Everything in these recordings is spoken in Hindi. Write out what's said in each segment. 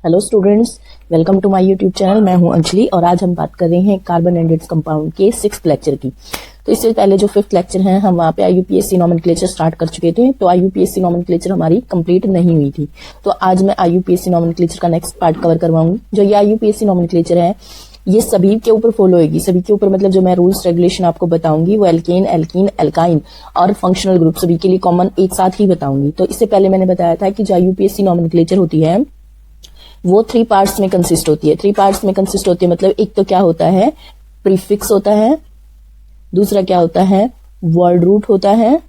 Hello students, welcome to my YouTube channel. मैं हूं अंजलि और आज हम बात कर रहे हैं कार्बन एंड इट्स कंपाउंड के 6th लेक्चर की। तो इससे पहले जो 5th लेक्चर है हम वहाँ पे आईयूपीएससी नॉमेनक्लेचर स्टार्ट कर चुके थे। तो आईयूपीएससी नॉमेनक्लेचर हमारी कंप्लीट नहीं हुई थी, तो आज मैं आईयूपीएससी नॉमेनक्लेचर का नेक्स्ट पार्ट कवर करवाऊंगी। जो ये आईयूपीएससी नॉमेनक्लेचर है ये सभी के ऊपर फॉलो होगी, सभी के ऊपर मतलब जो मैं रूल्स रेगुलेशन आपको बताऊंगी वो एल्केन, एल्कीन, एल्काइन और फंक्शनल ग्रुप सभी के लिए कॉमन एक साथ ही बताऊंगी। तो इससे पहले मैंने बताया था कि जो आईयूपीएससी नॉमेनक्लेचर होती है वो 3 पार्ट्स में कंसिस्ट होती है। 3 पार्ट्स में कंसिस्ट होती है मतलब एक तो क्या होता है, प्रीफिक्स होता है, दूसरा क्या होता है, वर्ड रूट होता है,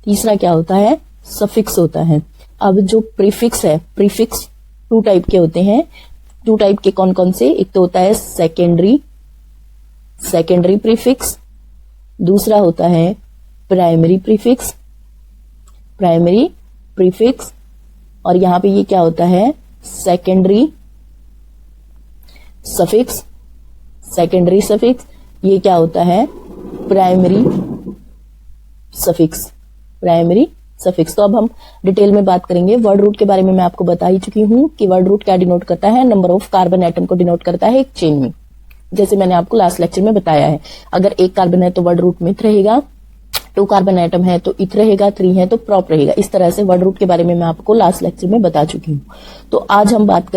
तीसरा क्या होता है, सफिक्स होता है। अब जो प्रीफिक्स है, प्रीफिक्स 2 टाइप के होते हैं। 2 टाइप के कौन कौन से, एक तो होता है सेकेंडरी प्रीफिक्स, दूसरा होता है प्राइमरी प्रीफिक्स और यहां पे ये क्या होता है, सेकेंडरी सफिक्स। ये क्या होता है, प्राइमरी सफिक्स। तो अब हम डिटेल में बात करेंगे। वर्ड रूट के बारे में मैं आपको बता ही चुकी हूं कि वर्ड रूट क्या डिनोट करता है, नंबर ऑफ कार्बन एटम को डिनोट करता है एक चेन में। जैसे मैंने आपको लास्ट लेक्चर में बताया है, अगर 1 कार्बन है तो वर्ड रूट मिथ रहेगा, 2 कार्बन एटम है तो इथ रहेगा, 3 है तो प्रॉप रहेगा। इस तरह से वर्ड रूट के बारे में मैं आपको लास्ट लेक्चर में बता चुकी हूँ। तो आज हम बात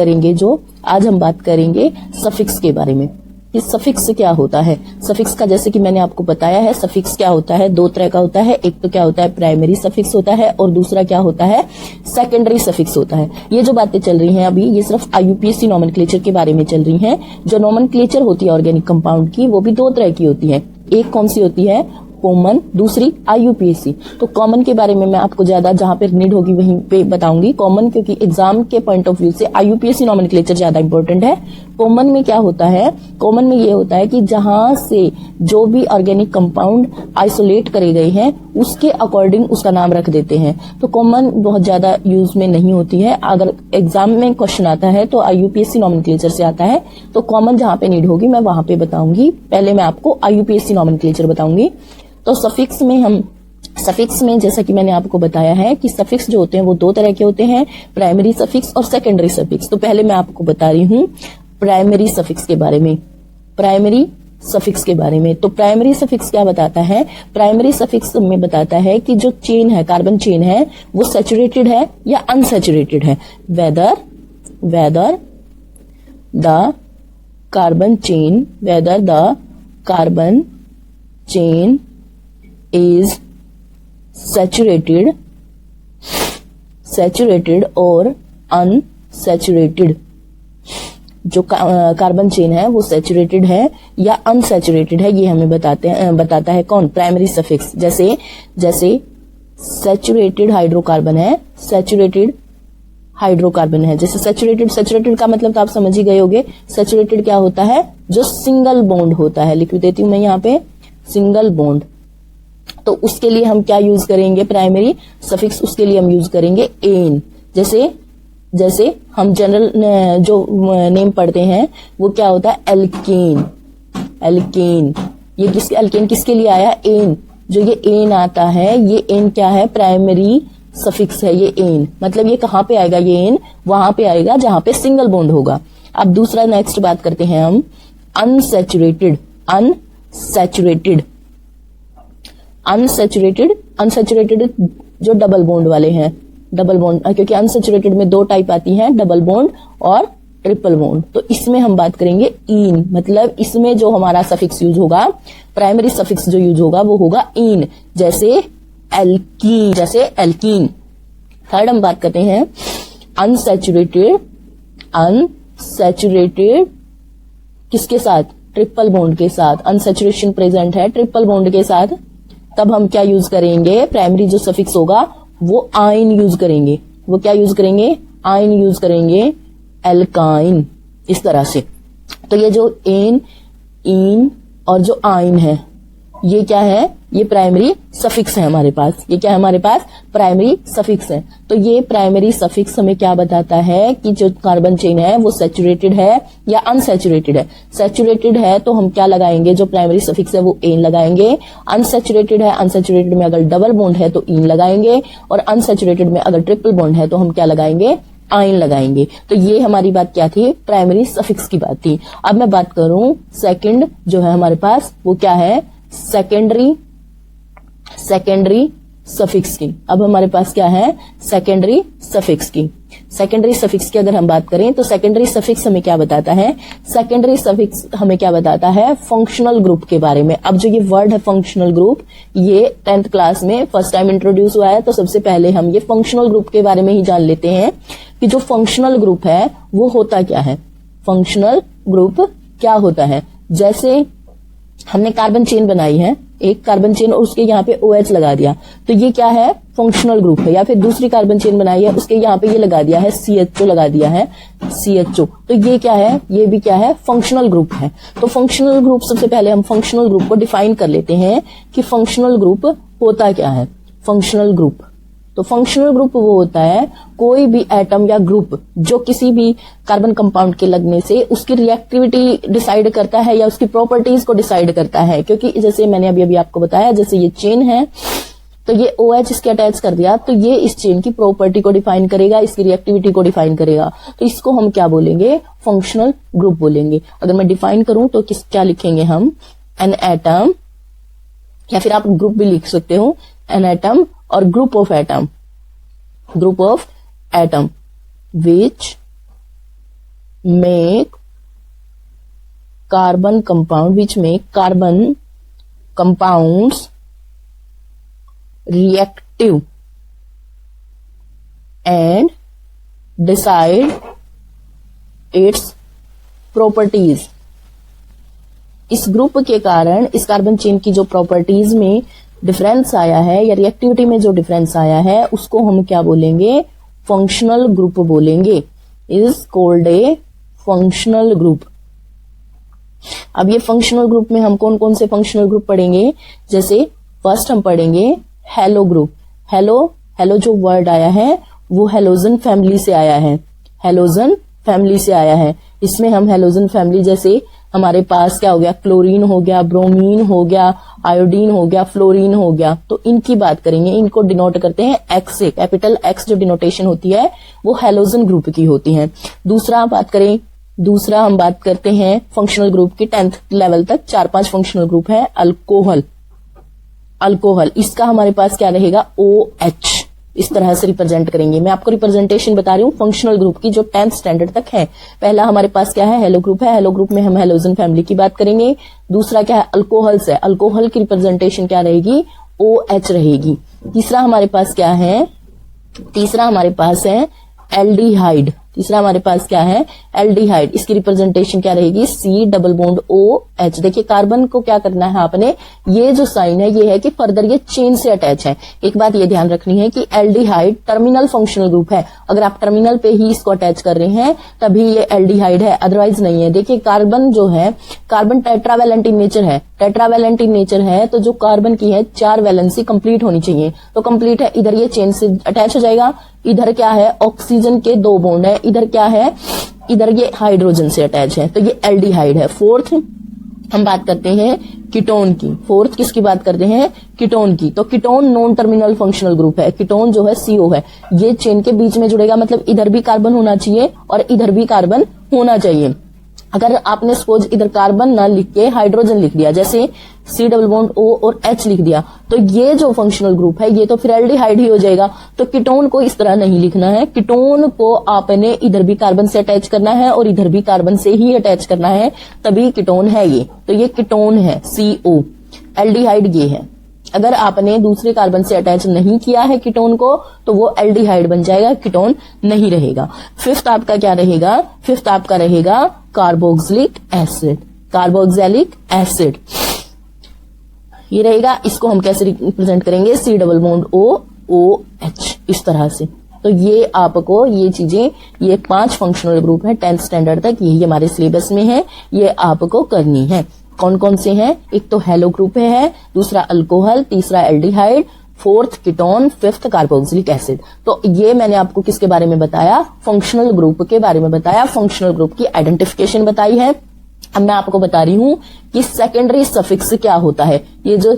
करेंगे सफिक्स के बारे में कि सफिक्स क्या होता है। सफिक्स का जैसे कि मैंने आपको बताया है, सफिक्स क्या होता है, 2 तरह का होता है। एक तो क्या होता है, प्राइमरी सफिक्स होता है और दूसरा क्या होता है, सेकेंडरी सफिक्स होता है। ये जो बातें चल रही हैं अभी ये सिर्फ आईयूपीएससी नॉमेनक्लेचर के बारे में चल रही हैं। जो नॉमेनक्लेचर होती है ऑर्गेनिक कंपाउंड की वो भी 2 तरह की होती है। एक कौन सी होती है, कॉमन, दूसरी आईयूपीएससी। तो कॉमन के बारे में मैं आपको ज्यादा जहां पे नीड होगी वहीं पे बताऊंगी कॉमन, क्योंकि एग्जाम के पॉइंट ऑफ व्यू से आईयूपीएससी नॉमेनक्लेचर ज्यादा इंपॉर्टेंट है। कॉमन में क्या होता है, कॉमन में ये होता है कि जहां से जो भी ऑर्गेनिक कंपाउंड आइसोलेट करे गए हैं उसके अकॉर्डिंग उसका नाम रख देते हैं। तो कॉमन बहुत ज्यादा यूज में नहीं होती है। अगर एग्जाम में क्वेश्चन आता है तो आईयूपीएससी नॉमेनक्लेचर से आता है, तो कॉमन जहां पे नीड होगी मैं वहां पे बताऊंगी। पहले मैं आपको आईयूपीएससी नॉमेनक्लेचर बताऊंगी। तो सफिक्स में जैसा कि मैंने आपको बताया है कि सफिक्स जो होते हैं वो 2 तरह के होते हैं, प्राइमरी सफिक्स और सेकेंडरी सफिक्स। तो पहले मैं आपको बता रही हूँ प्राइमरी सफिक्स के बारे में। तो प्राइमरी सफिक्स क्या बताता है, प्राइमरी सफिक्स में बताता है कि जो चेन है, कार्बन चेन है, वो सैचुरेटेड है या अनसैचुरेटेड है। Whether the carbon chain is saturated और unsaturated। जो कार्बन चेन है वो सैचुरेटेड है या अनसैचुरेटेड है, ये हमें बताता है कौन, प्राइमरी सफिक्स। जैसे सैचुरेटेड हाइड्रोकार्बन है, जैसे सैचुरेटेड का मतलब तो आप समझ ही गए होंगे। सैचुरेटेड क्या होता है, जो सिंगल बॉन्ड होता है। लिख देती हूं मैं यहाँ पे, सिंगल बॉन्ड। तो उसके लिए हम क्या यूज करेंगे, प्राइमरी सफिक्स, उसके लिए हम यूज करेंगे एन। जैसे हम जनरल जो नेम पढ़ते हैं वो क्या होता है, एल्केन। ये एल्केन किसके लिए आया, एन। जो ये एन आता है, ये एन क्या है, प्राइमरी सफिक्स है। ये एन मतलब ये कहाँ पे आएगा, ये एन वहां पे आएगा जहां पे सिंगल बॉन्ड होगा। अब दूसरा नेक्स्ट बात करते हैं हम अनसैचुरेटेड जो डबल बॉन्ड वाले हैं। डबल बॉन्ड क्योंकि अनसैचुरेटेड में 2 टाइप आती हैं, डबल बॉन्ड और ट्रिपल बॉन्ड। तो इसमें हम बात करेंगे इन, मतलब इसमें जो हमारा सफिक्स यूज होगा, प्राइमरी सफिक्स जो यूज होगा वो होगा इन, जैसे एल्कीन। थर्ड हम बात करते हैं अनसैचुरेटेड किसके साथ, ट्रिपल बॉन्ड के साथ। अनसैचुरेशन प्रेजेंट है ट्रिपल बॉन्ड के साथ, तब हम क्या यूज करेंगे, प्राइमरी जो सफिक्स होगा वो आइन यूज करेंगे। वो क्या यूज करेंगे, आइन यूज करेंगे, एल्काइन, इस तरह से। तो ये जो इन और जो आइन है ये क्या है, ये प्राइमरी सफिक्स है हमारे पास। ये क्या है हमारे पास, प्राइमरी सफिक्स है। तो ये प्राइमरी सफिक्स हमें क्या बताता है कि जो कार्बन चेन है वो सैचुरेटेड है या अनसैचुरेटेड है। सैचुरेटेड है तो हम क्या लगाएंगे, जो प्राइमरी सफिक्स है वो एन लगाएंगे। अनसैचुरेटेड है, अनसैचुरेटेड में अगर डबल बॉन्ड है तो इन लगाएंगे, और अनसैचुरेटेड में अगर ट्रिपल बॉन्ड है तो हम क्या लगाएंगे, आइन लगाएंगे। तो ये हमारी बात क्या थी, प्राइमरी सफिक्स की बात थी। अब मैं बात करूं सेकंड जो है हमारे पास, वो क्या है, सेकेंडरी सफिक्स की। अब हमारे पास क्या है, सेकेंडरी सफिक्स की। सेकेंडरी सफिक्स की अगर हम बात करें तो सेकेंडरी सफिक्स हमें क्या बताता है, सेकेंडरी सफिक्स हमें क्या बताता है, फंक्शनल ग्रुप के बारे में। अब जो ये वर्ड है फंक्शनल ग्रुप, ये 10th क्लास में फर्स्ट टाइम इंट्रोड्यूस हुआ है, तो सबसे पहले हम ये फंक्शनल ग्रुप के बारे में ही जान लेते हैं कि जो फंक्शनल ग्रुप है वो होता क्या है। फंक्शनल ग्रुप क्या होता है, जैसे हमने कार्बन चेन बनाई है, एक कार्बन चेन और उसके यहाँ पे OH लगा दिया, तो ये क्या है, फंक्शनल ग्रुप है। या फिर दूसरी कार्बन चेन बनाई है, उसके यहाँ पे ये लगा दिया है CHO लगा दिया है, CHO, तो ये क्या है, ये भी क्या है, फंक्शनल ग्रुप है। तो फंक्शनल ग्रुप, सबसे पहले हम फंक्शनल ग्रुप को डिफाइन कर लेते हैं कि फंक्शनल ग्रुप होता क्या है। फंक्शनल ग्रुप, तो फंक्शनल ग्रुप वो होता है कोई भी एटम या ग्रुप जो किसी भी कार्बन कंपाउंड के लगने से उसकी रिएक्टिविटी डिसाइड करता है या उसकी प्रॉपर्टीज को डिसाइड करता है। क्योंकि जैसे मैंने अभी आपको बताया, जैसे ये चेन है तो ये OH इसके अटैच कर दिया, तो ये इस चेन की प्रॉपर्टी को डिफाइन करेगा, इसकी रिएक्टिविटी को डिफाइन करेगा, तो इसको हम क्या बोलेंगे, फंक्शनल ग्रुप बोलेंगे। अगर मैं डिफाइन करूं तो क्या लिखेंगे हम, एन एटम, या फिर आप ग्रुप भी लिख सकते हो, एन एटम और group of atom which make carbon compounds reactive and decide its properties। इस ग्रुप के कारण इस कार्बन चेन की जो प्रॉपर्टीज में डिफरेंस आया है या रिएक्टिविटी में जो डिफरेंस आया है, उसको हम क्या बोलेंगे, फंक्शनल ग्रुप बोलेंगे। Is called a functional group. अब ये फंक्शनल ग्रुप में हम कौन कौन से फंक्शनल ग्रुप पढ़ेंगे, जैसे फर्स्ट हम पढ़ेंगे हेलो ग्रुप। हेलो जो वर्ड आया है वो हेलोजन फैमिली से आया है, हेलोजन फैमिली से आया है। इसमें हम हेलोजन फैमिली, जैसे हमारे पास क्या हो गया, क्लोरीन हो गया, ब्रोमीन हो गया, आयोडीन हो गया, फ्लोरीन हो गया, तो इनकी बात करेंगे। इनको डिनोट करते हैं एक्स से, कैपिटल एक्स जो डिनोटेशन होती है वो हेलोजन ग्रुप की होती है। दूसरा हम बात करते हैं फंक्शनल ग्रुप की 10th लेवल तक 4-5 फंक्शनल ग्रुप है। अल्कोहल, इसका हमारे पास क्या रहेगा, OH, इस तरह से रिप्रेजेंट करेंगे। मैं आपको रिप्रेजेंटेशन बता रही हूँ फंक्शनल ग्रुप की जो 10th स्टैंडर्ड तक है। पहला हमारे पास क्या है, हेलो ग्रुप है, हेलो ग्रुप में हम हेलोजन फैमिली की बात करेंगे। दूसरा क्या है, अल्कोहल्स है, अल्कोहल की रिप्रेजेंटेशन क्या रहेगी, OH रहेगी। तीसरा हमारे पास है एल्डिहाइड। एल्डिहाइड, इसकी रिप्रेजेंटेशन क्या रहेगी, C≡OH। देखिए कार्बन को क्या करना है आपने, ये जो साइन है ये है कि फर्दर ये चेन से अटैच है। एक बात ये ध्यान रखनी है कि एल्डिहाइड टर्मिनल फंक्शनल ग्रुप है। अगर आप टर्मिनल पे ही इसको अटैच कर रहे हैं तभी ये एल्डिहाइड है, अदरवाइज नहीं है। देखिए कार्बन जो है, कार्बन टेट्रावैलेंट इन नेचर है, तो जो कार्बन की है 4 वैलेंसी कंप्लीट होनी चाहिए, तो कंप्लीट है। इधर ये चेन से अटैच हो जाएगा, इधर क्या है, ऑक्सीजन के 2 बॉन्ड है, इधर क्या है, इधर ये हाइड्रोजन से अटैच है, तो ये एल्डिहाइड है। फोर्थ हम बात करते हैं कीटोन की। फोर्थ किसकी बात करते हैं, कीटोन की। तो ketone non terminal functional group है। कीटोन जो है CO है, ये चेन के बीच में जुड़ेगा, मतलब इधर भी कार्बन होना चाहिए और इधर भी कार्बन होना चाहिए। अगर आपने सपोज इधर कार्बन ना लिख के हाइड्रोजन लिख दिया, जैसे C≡O और H लिख दिया, तो ये जो फंक्शनल ग्रुप है ये तो फिर एल्डिहाइड ही हो जाएगा। तो कीटोन को इस तरह नहीं लिखना है, कीटोन को आपने इधर भी कार्बन से अटैच करना है और इधर भी कार्बन से ही अटैच करना है, तभी कीटोन है ये। तो ये कीटोन है CO, एल्डिहाइड ये है। अगर आपने दूसरे कार्बन से अटैच नहीं किया है कीटोन को तो वो एल्डिहाइड बन जाएगा, कीटोन नहीं रहेगा। फिफ्थ आपका क्या रहेगा, फिफ्थ आपका रहेगा कार्बोक्सिलिक एसिड। ये रहेगा, इसको हम कैसे रिप्रेजेंट करेंगे, C≡OH, इस तरह से। तो ये आपको ये चीजें, ये 5 फंक्शनल ग्रुप है 10th स्टैंडर्ड तक, यही हमारे सिलेबस में है, ये आपको करनी है। कौन कौन से हैं, एक तो हेलो ग्रुप है, दूसरा अल्कोहल, तीसरा aldehyde, fourth ketone, fifth carboxylic acid. तो ये मैंने आपको किसके बारे में बताया, फंक्शनल ग्रुप के बारे में बताया, फंक्शनल ग्रुप की आइडेंटिफिकेशन बताई है। अब मैं आपको बता रही हूं कि सेकेंडरी सफिक्स क्या होता है। ये जो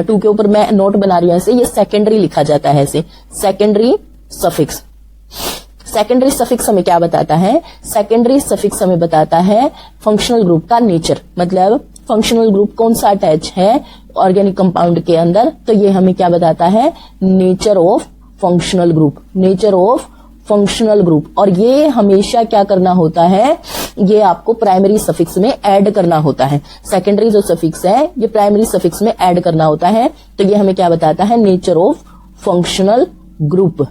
2 के ऊपर मैं नोट बना रही हूं ऐसे, ये सेकेंडरी लिखा जाता है ऐसे, सेकेंडरी सफिक्स। सेकेंडरी सफिक्स हमें क्या बताता है? सेकेंडरी सफिक्स हमें बताता है फंक्शनल ग्रुप का नेचर, मतलब फंक्शनल ग्रुप कौन सा अटैच है ऑर्गेनिक कंपाउंड के अंदर, तो ये हमें क्या बताता है? Nature of functional group, nature of functional group. और ये हमेशा क्या करना होता है? ये आपको प्राइमरी सफिक्स में ऐड करना होता है। सेकेंडरी जो सफिक्स है ये प्राइमरी सफिक्स में ऐड करना होता है। तो ये हमें क्या बताता है? Nature of functional group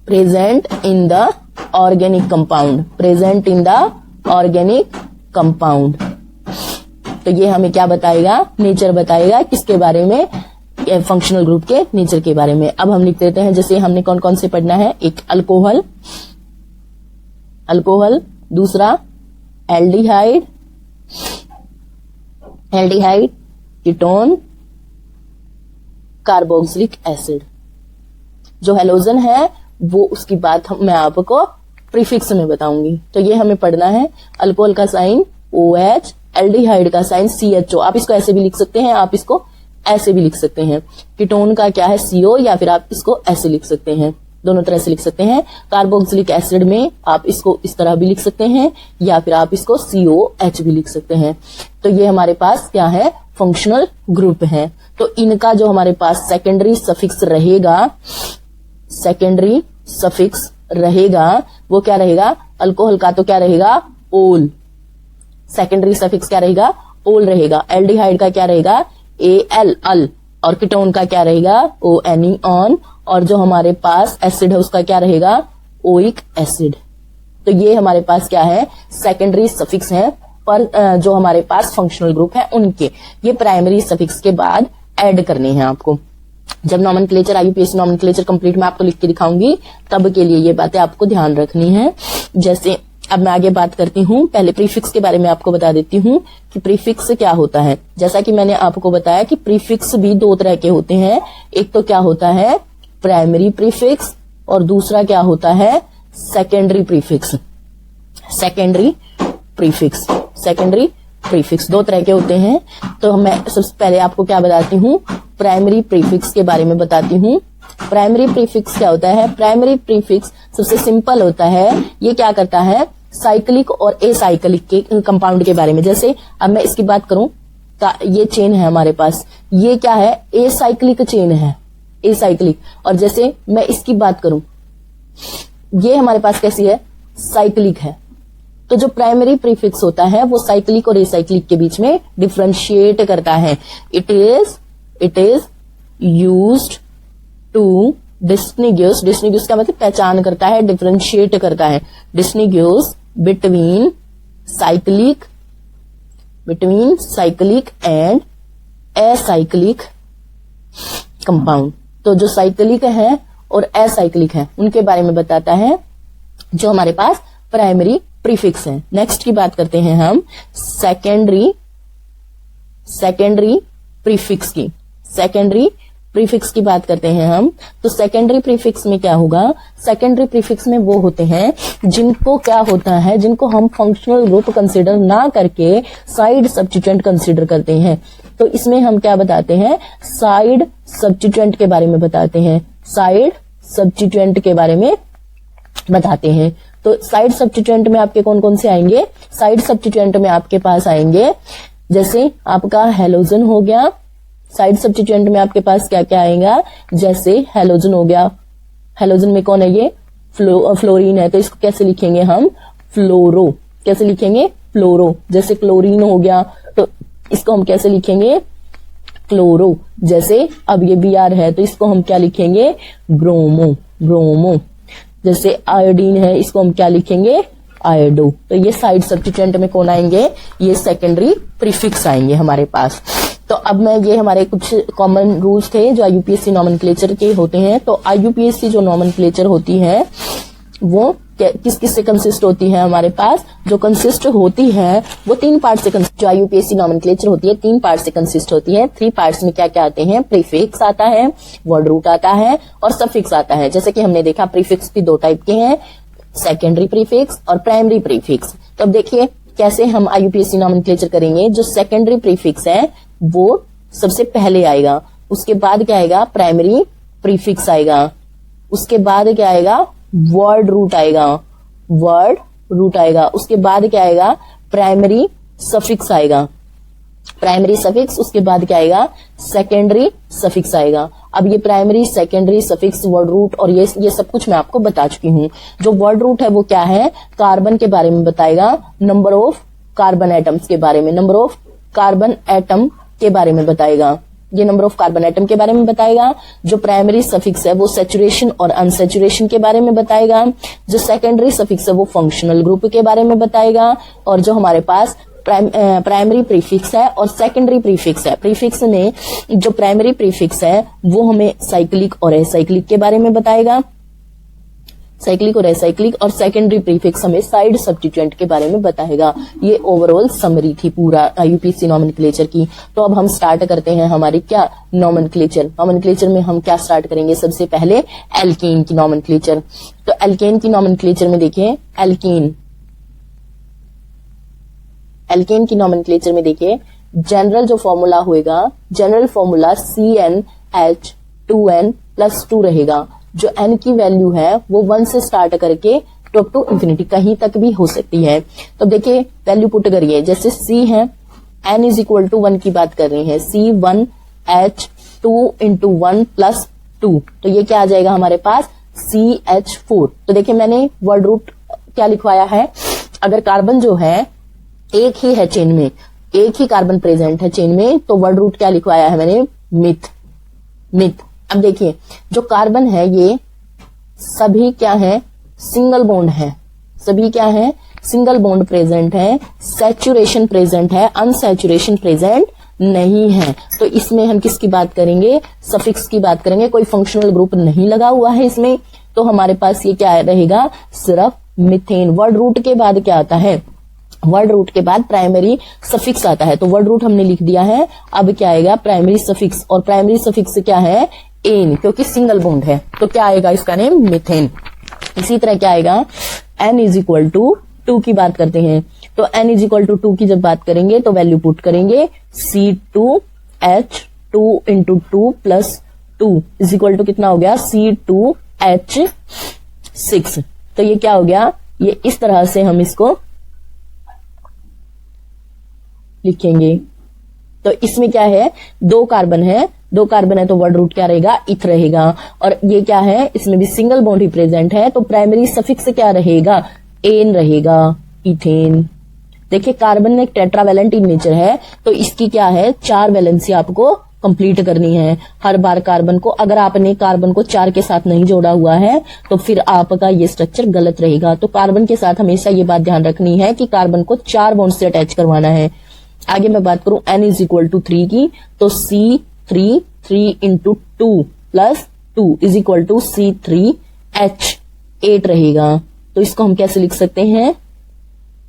present in the organic compound, present in the organic compound. तो ये हमें क्या बताएगा? नेचर बताएगा किसके बारे में? फंक्शनल ग्रुप के नेचर के बारे में। अब हम लिख देते हैं, जैसे हमने कौन कौन से पढ़ना है। एक अल्कोहल, अल्कोहल, दूसरा aldehyde, aldehyde, ketone, carboxylic acid. जो हेलोजन है वो उसकी बात मैं आपको प्रीफिक्स में बताऊंगी। तो ये हमें पढ़ना है। अल्कोहल का साइन OH, एल्डिहाइड का साइन CHO। आप इसको ऐसे भी लिख सकते हैं, आप इसको ऐसे भी लिख सकते हैं। कीटोन का क्या है? CO, या फिर आप इसको ऐसे लिख सकते हैं, दोनों तरह से लिख सकते हैं। कार्बोक्सिलिक एसिड में आप इसको इस तरह भी लिख सकते हैं, या फिर आप इसको COH भी लिख सकते हैं। तो ये हमारे पास क्या है? फंक्शनल ग्रुप है। तो इनका जो हमारे पास सेकेंडरी सफिक्स रहेगा, सेकेंडरी सफिक्स रहेगा वो क्या रहेगा? अल्कोहल का तो क्या रहेगा? ओल। सेकेंडरी सफिक्स क्या रहेगा? ओल रहेगा। एल्डिहाइड का क्या रहेगा? AL, अल। और कीटोन का क्या रहेगा? ONE, on. और जो हमारे पास एसिड है उसका क्या रहेगा? Oic acid. तो ये हमारे पास क्या है? सेकेंडरी सफिक्स है। पर जो हमारे पास फंक्शनल ग्रुप है उनके ये प्राइमरी सफिक्स के बाद ऐड करने हैं आपको। जब नॉमेनक्लेचर IUPAC नॉमेनक्लेचर कंप्लीट मैं आपको लिख के दिखाऊंगी, तब के लिए ये बातें आपको ध्यान रखनी है। जैसे अब मैं आगे बात करती हूँ, पहले प्रीफिक्स के बारे में आपको बता देती हूँ कि प्रीफिक्स क्या होता है। जैसा कि मैंने आपको बताया कि प्रीफिक्स भी दो तरह के होते हैं। एक तो क्या होता है? प्राइमरी प्रीफिक्स, और दूसरा क्या होता है? Secondary prefix. Secondary prefix, secondary prefix दो तरह के होते हैं। तो मैं सबसे पहले आपको क्या बताती हूँ? प्राइमरी प्रीफिक्स के बारे में बताती हूँ। प्राइमरी प्रीफिक्स क्या होता है? प्राइमरी प्रीफिक्स सबसे सिंपल होता है। ये क्या करता है? साइक्लिक और एसाइक्लिक के कंपाउंड के बारे में। जैसे अब मैं इसकी बात करूं, ये चेन है हमारे पास, ये क्या है? एसाइक्लिक चेन है, एसाइक्लिक। और जैसे मैं इसकी बात करूं, ये हमारे पास कैसी है? साइक्लिक है। तो जो प्राइमरी प्रीफिक्स होता है वो साइक्लिक और एसाइक्लिक के बीच में डिफरेंशिएट करता है। It is used to distinguish, distinguish का मतलब पहचान करता है, डिफरेंशिएट करता है, distinguish between cyclic and acyclic compound. तो जो साइक्लिक है और एसाइक्लिक है उनके बारे में बताता है जो हमारे पास प्राइमरी प्रीफिक्स है। नेक्स्ट की बात करते हैं हम सेकेंडरी प्रीफिक्स की। सेकेंडरी प्रीफिक्स की बात करते हैं हम। तो सेकेंडरी प्रीफिक्स में क्या होगा? सेकेंडरी प्रीफिक्स में वो होते हैं जिनको क्या होता है, जिनको हम फंक्शनल ग्रुप कंसीडर ना करके साइड सब्स्टिट्यूएंट कंसीडर करते हैं। तो इसमें हम क्या बताते हैं? साइड सब्स्टिट्यूएंट के बारे में बताते हैं। साइड सब्स्टिट्यूएंट के बारे में बताते हैं। तो साइड सब्स्टिट्यूएंट में आपके कौन कौन से आएंगे? साइड सब्स्टिट्यूएंट में आपके पास आएंगे, जैसे आपका हेलोजन हो गया। साइड सब्स्टिट्यूएंट में आपके पास क्या क्या आएगा? जैसे हेलोजन हो गया, हेलोजन में कौन है? ये फ्लोरीन है। तो इसको कैसे लिखेंगे हम? फ्लोरो। कैसे लिखेंगे? फ्लोरो। जैसे क्लोरीन हो गया तो इसको हम कैसे लिखेंगे? क्लोरो। जैसे अब ये Br है तो इसको हम क्या लिखेंगे? ब्रोमो। जैसे आयोडीन है, इसको हम क्या लिखेंगे? आयोडो। तो ये साइड सब्स्टिट्यूएंट में कौन आएंगे? ये सेकेंडरी प्रीफिक्स आएंगे हमारे पास। तो अब मैं ये हमारे कुछ कॉमन रूल्स थे जो IUPAC नॉमेनक्लेचर के होते हैं। तो IUPAC जो नॉमेनक्लेचर होती है वो किस किस से कंसिस्ट होती है? हमारे पास जो कंसिस्ट होती है वो 3 पार्ट से जो IUPAC नॉमेनक्लेचर होती है 3 पार्ट से कंसिस्ट होती है। 3 पार्ट्स में क्या क्या आते हैं? प्रीफिक्स आता है, वर्ड रूट आता है और सफिक्स आता है। जैसे कि हमने देखा प्रीफिक्स भी 2 टाइप के हैं, सेकेंडरी प्रीफिक्स और प्राइमरी प्रीफिक्स। तो अब देखिए कैसे हम IUPAC नॉमेनक्लेचर करेंगे। जो सेकेंडरी प्रीफिक्स है वो सबसे पहले आएगा, उसके बाद क्या आएगा? प्राइमरी प्रीफिक्स आएगा, उसके बाद क्या आएगा, वर्ड रूट आएगा, वर्ड रूट आएगा। उसके बाद क्या आएगा, प्राइमरी सफिक्स आएगा, प्राइमरी सफिक्स। उसके बाद क्या आएगा, सेकेंडरी सफिक्स आएगा। अब ये primary, secondary, suffix, word root और ये सब कुछ मैं आपको बता चुकी हूँ। जो वर्ड रूट है वो क्या है, कार्बन के बारे में बताएगा, नंबर ऑफ कार्बन एटम्स के बारे में, नंबर ऑफ कार्बन एटम के बारे में बताएगा, ये नंबर ऑफ कार्बन एटम के बारे में बताएगा। जो प्राइमरी सफिक्स है वो सैचुरेशन और अनसैचुरेशन के बारे में बताएगा। जो सेकेंडरी सफिक्स है वो फंक्शनल ग्रुप के बारे में बताएगा। और जो हमारे पास प्राइमरी प्रीफिक्स है और सेकेंडरी प्रीफिक्स है, प्रीफिक्स में जो प्राइमरी प्रीफिक्स है वो हमें साइक्लिक और एसाइक्लिक के बारे में बताएगा, साइक्लिक और एसाइक्लिक। और सेकेंडरी प्रीफिक्स हमें साइड सब्स्टिट्यूएंट के बारे में बताएगा। ये ओवरऑल समरी थी पूरा यूपीएससी नॉमेनक्लेचर की। तो अब हम स्टार्ट करते हैं हमारी क्या नॉमेनक्लेचर। नॉमेनक्लेचर में हम क्या स्टार्ट करेंगे, सबसे पहले एल्केन की नॉमेनक्लेचर। तो एल्केन की नॉमेनक्लेचर में देखिए, एल्केन की नॉमेनक्लेचर में देखिए, जनरल जो फॉर्मूला होएगा, जनरल फॉर्मूला CnH2n+2 रहेगा। जो n की वैल्यू है वो 1 से स्टार्ट करके टॉप टू इंफिनिटी कहीं तक भी हो सकती है। तो देखिए वैल्यू पुट करिए, जैसे C है, n इज इक्वल टू 1 की बात कर रहे हैं, C1H2 इंटू 1+2, तो ये क्या आ जाएगा हमारे पास, CH4। तो देखिए मैंने वर्ड रूट क्या लिखवाया है, अगर कार्बन जो है एक ही है चेन में, एक ही कार्बन प्रेजेंट है चेन में, तो वर्ड रूट क्या लिखवाया है मैंने, मिथ। अब देखिए जो कार्बन है ये सभी क्या है, सिंगल बॉन्ड है, सभी क्या है, सिंगल बॉन्ड प्रेजेंट है, सैचुरेशन प्रेजेंट है, अनसैचुरेशन प्रेजेंट नहीं है। तो इसमें हम किसकी बात करेंगे, सफिक्स की बात करेंगे। कोई फंक्शनल ग्रुप नहीं लगा हुआ है इसमें, तो हमारे पास ये क्या रहेगा, सिर्फ मिथेन। वर्ड रूट के बाद क्या आता है, वर्ड रूट के बाद प्राइमरी सफिक्स आता है। तो वर्ड रूट हमने लिख दिया है, अब क्या आएगा, प्राइमरी सफिक्स। और प्राइमरी सफिक्स क्या है, एन, क्योंकि सिंगल बॉन्ड है, तो क्या आएगा इसका नेम, मिथेन। इसी तरह क्या आएगा, n इज इक्वल टू 2 की बात करते हैं। तो n इज इक्वल टू 2 की जब बात करेंगे तो वैल्यू पुट करेंगे, C2H2 into 2+2 is equal to कितना हो गया, C2H6। तो ये क्या हो गया, ये इस तरह से हम इसको लिखेंगे। तो इसमें क्या है, 2 कार्बन है, 2 कार्बन है तो वर्ड रूट क्या रहेगा, इथ रहेगा। और ये क्या है, इसमें भी सिंगल बॉन्ड ही प्रेजेंट है, तो प्राइमरी सफिक्स क्या रहेगा, एन रहेगा, इथेन। देखिए कार्बन में एक टेट्रावैलेंट इन नेचर है, तो इसकी क्या है, 4 वैलेंसी आपको कंप्लीट करनी है हर बार कार्बन को। अगर आपने कार्बन को 4 के साथ नहीं जोड़ा हुआ है तो फिर आपका ये स्ट्रक्चर गलत रहेगा। तो कार्बन के साथ हमेशा ये बात ध्यान रखनी है कि कार्बन को 4 बॉन्ड से अटैच करवाना है। आगे मैं बात करूं n इज इक्वल टू 3 की, तो C3 into 2+2 is equal to C3H8 रहेगा। तो इसको हम कैसे लिख सकते हैं,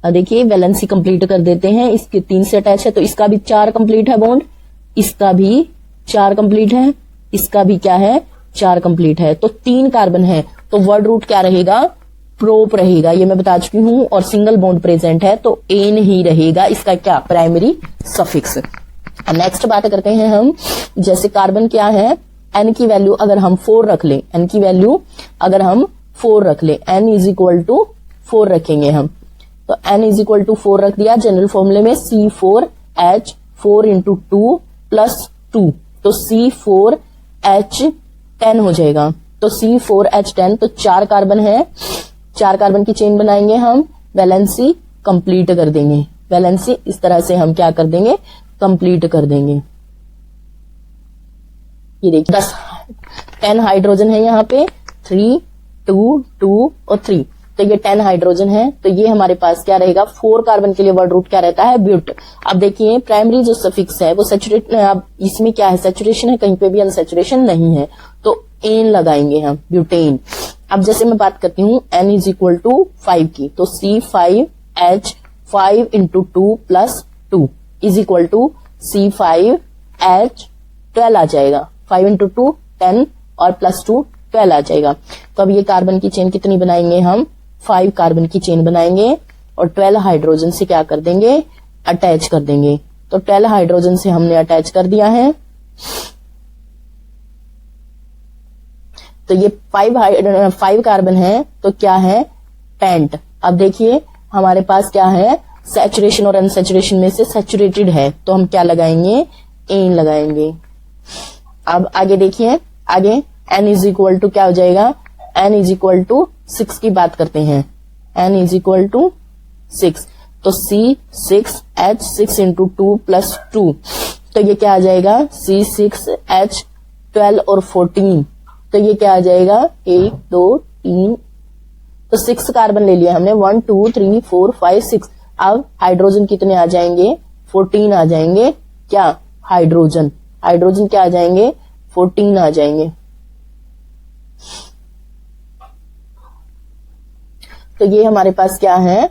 देखिए वैलेंसी कंप्लीट कर देते हैं। इसके 3 से अटैच है तो इसका भी 4 कंप्लीट है बॉन्ड, इसका भी 4 कंप्लीट है, इसका भी क्या है, 4 कंप्लीट है। तो 3 कार्बन है, तो वर्ड रूट क्या रहेगा, प्रोप रहेगा, ये मैं बता चुकी हूं। और सिंगल बॉन्ड प्रेजेंट है तो एन ही रहेगा इसका क्या, प्राइमरी सफिक्स। नेक्स्ट बात करते हैं हम, जैसे कार्बन क्या है, एन की वैल्यू अगर हम 4 रख लें, एन की वैल्यू अगर हम 4 रख लें, एन इज इक्वल टू 4 रखेंगे हम, तो एन इज इक्वल टू 4 रख दिया। जनरल फॉर्मूले में C4H4 इंटू 2+2, तो C4H10 हो जाएगा। तो C4H10, तो 4 कार्बन है, 4 कार्बन की चेन बनाएंगे हम, वैलेंसी कंप्लीट कर देंगे, वैलेंसी इस तरह से हम क्या कर देंगे, कंप्लीट कर देंगे। ये देखिए 10 हाइड्रोजन है यहाँ पे, 3, 2, 2 और 3, तो ये 10 हाइड्रोजन है। तो ये हमारे पास क्या रहेगा, 4 कार्बन के लिए वर्ड रूट क्या रहता है, ब्यूट। अब देखिए प्राइमरी जो सफिक्स है वो सैचुरेट, अब इसमें क्या है, सैचुरेशन है, कहीं पे भी अनसैचुरेशन नहीं है, तो एन लगाएंगे हम, ब्यूटेन। अब जैसे मैं बात करती हूँ n इज इक्वल टू 5 की, तो C5H5 into 2+2 is equal to C5H12 आ जाएगा। 5 इंटू 2 10 और +2 12 आ जाएगा। तो अब ये कार्बन की चेन कितनी बनाएंगे हम, 5 कार्बन की चेन बनाएंगे और 12 हाइड्रोजन से क्या कर देंगे, अटैच कर देंगे। तो 12 हाइड्रोजन से हमने अटैच कर दिया है। तो ये 5 कार्बन है, तो क्या है, पेंट। अब देखिए हमारे पास क्या है, सैचुरेशन और अनसैचुरेशन में से सैचुरेटेड है, तो हम क्या लगाएंगे, एन लगाएंगे। अब आगे देखिए, आगे n इज इक्वल टू क्या हो जाएगा, n इज इक्वल टू 6 की बात करते हैं, n इज इक्वल टू 6, तो C6H 6 इंटू 2 प्लस 2, तो ये क्या आ जाएगा, C6H 12 और 14, तो ये क्या आ जाएगा, 1 2 3, तो 6 कार्बन ले लिया हमने, 1 2 3 4 5 6। अब हाइड्रोजन कितने आ जाएंगे, 14 आ जाएंगे, क्या, हाइड्रोजन क्या आ जाएंगे, 14 आ जाएंगे। तो ये हमारे पास क्या है,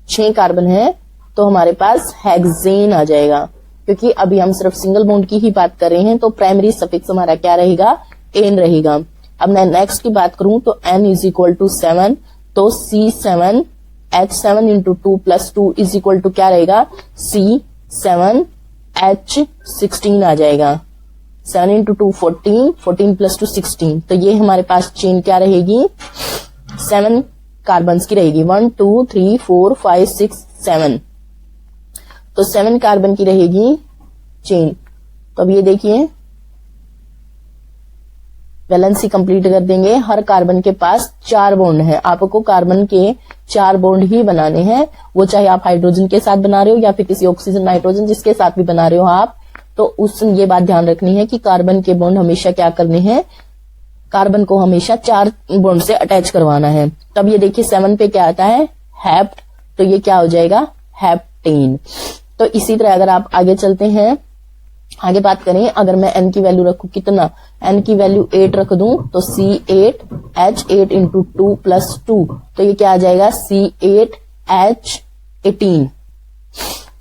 6 कार्बन है, तो हमारे पास हेक्सेन आ जाएगा, क्योंकि अभी हम सिर्फ सिंगल बॉन्ड की ही बात कर रहे हैं, तो प्राइमरी सफिक्स हमारा क्या रहेगा, एन रहेगा। अब मैं नेक्स्ट की बात करूं तो n इज इक्वल टू 7, तो C7H7 into 2 plus 2 is equal to क्या रहेगा, C7H16 आ जाएगा। 7 इंटू 2 14, 14 प्लस 2 16, तो ये हमारे पास चेन क्या रहेगी, 7 कार्बन्स की रहेगी, 1 2 3 4 5 6 7, तो 7 कार्बन की रहेगी चेन। तो अब ये देखिए वैलेंसी कंप्लीट कर देंगे। हर कार्बन के पास 4 बॉन्ड है, आपको कार्बन के 4 बॉन्ड ही बनाने हैं, वो चाहे आप हाइड्रोजन के साथ बना रहे हो या फिर किसी ऑक्सीजन नाइट्रोजन जिसके साथ भी बना रहे हो आप, तो उस ये बात ध्यान रखनी है कि कार्बन के बॉन्ड हमेशा क्या करने हैं, कार्बन को हमेशा 4 बॉन्ड से अटैच करवाना है। तब ये देखिए 7 पे क्या आता है, हेप्ट, तो ये क्या हो जाएगा, हेप्टेन। तो इसी तरह अगर आप आगे चलते हैं, आगे बात करें, अगर मैं n की वैल्यू रखूं कितना, n की वैल्यू 8 रख दूं, तो C8H8 इंटू 2 प्लस 2, तो ये क्या आ जाएगा, C8H18,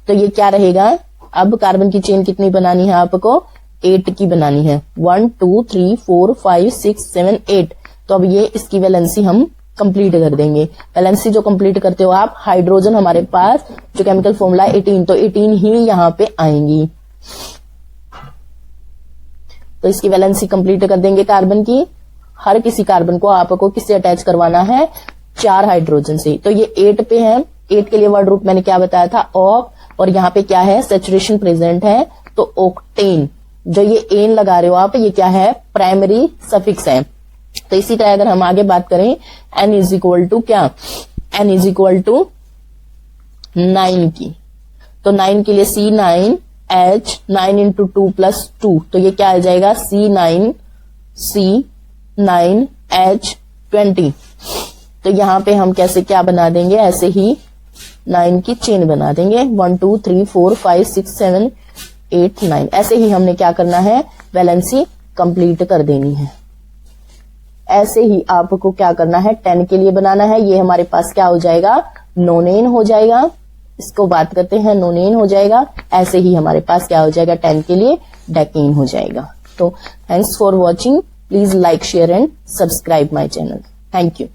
तो ये क्या रहेगा। अब कार्बन की चेन कितनी बनानी है आपको, 8 की बनानी है, 1 2 3 4 5 6 7 8, तो अब ये इसकी वैलेंसी हम कंप्लीट कर देंगे। वैलेंसी जो कंप्लीट करते हो आप, हाइड्रोजन हमारे पास जो केमिकल फॉर्मूला 18, तो 18 ही यहाँ पे आएंगी, तो इसकी वैलेंसी कंप्लीट कर देंगे कार्बन की। हर किसी कार्बन को आपको किससे अटैच करवाना है, 4 हाइड्रोजन से। तो ये 8 पे है, 8 के लिए वर्ड रूट मैंने क्या बताया था, ऑक, और यहाँ पे क्या है, सैचुरेशन प्रेजेंट है, तो ऑक्टेन। जो ये एन लगा रहे हो आप, ये क्या है, प्राइमरी सफिक्स है। तो इसी तरह अगर हम आगे बात करें, n इज इक्वल टू क्या, n इज इक्वल टू 9 की, तो 9 के लिए C9H9 इंटू 2 प्लस 2, तो ये क्या आ जाएगा, C9H20। तो यहां पे हम कैसे क्या बना देंगे, ऐसे ही 9 की चेन बना देंगे, 1 2 3 4 5 6 7 8 9, ऐसे ही हमने क्या करना है, वैलेंसी कंप्लीट कर देनी है। ऐसे ही आपको क्या करना है, 10 के लिए बनाना है, ये हमारे पास क्या हो जाएगा, नोनेन हो जाएगा, इसको बात करते हैं, नोनेन हो जाएगा। ऐसे ही हमारे पास क्या हो जाएगा, 10 के लिए डेकेन हो जाएगा। तो thanks for watching, please like share and subscribe my channel, thank you.